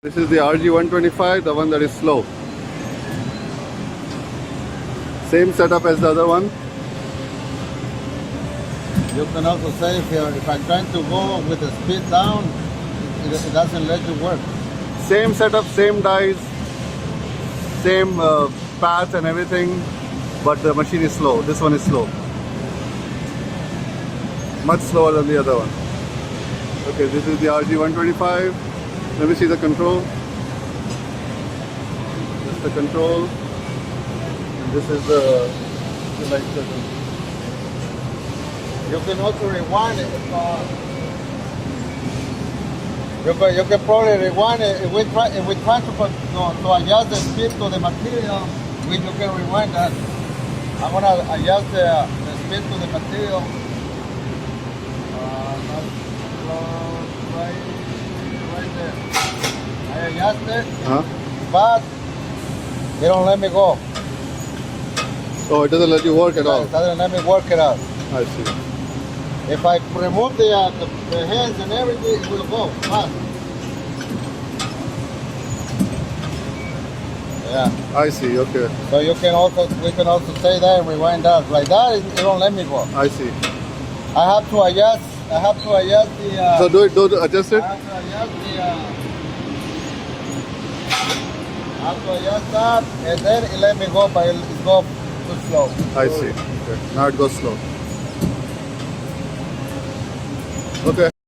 This is the RG 125, the one that is slow. Same setup as the other one. You can also say if I'm trying to go with the speed down, it doesn't let you work. Same setup, same dies, same path and everything, but the machine is slow. This one is slow. Much slower than the other one. Okay, this is the RG 125. Let me see the control. This is the control. And this is the light curtain. You can also rewind it. You can probably rewind it. If we try to adjust the speed to the material, you can rewind that. I'm gonna adjust the speed to the material. Right there. I adjust it, but they don't let me go. Oh, it doesn't let you work at all. It doesn't let me work it out. I see. If I remove the hands and everything, it will go fast. Yeah. I see. Okay. So we can also say that and rewind that. Like that, it don't let me go. I see. I have to adjust the. So do adjust it. I have to adjust the. I have to adjust that, and then it let me go, but it go too slow. I see. Okay. Now it goes slow. Okay.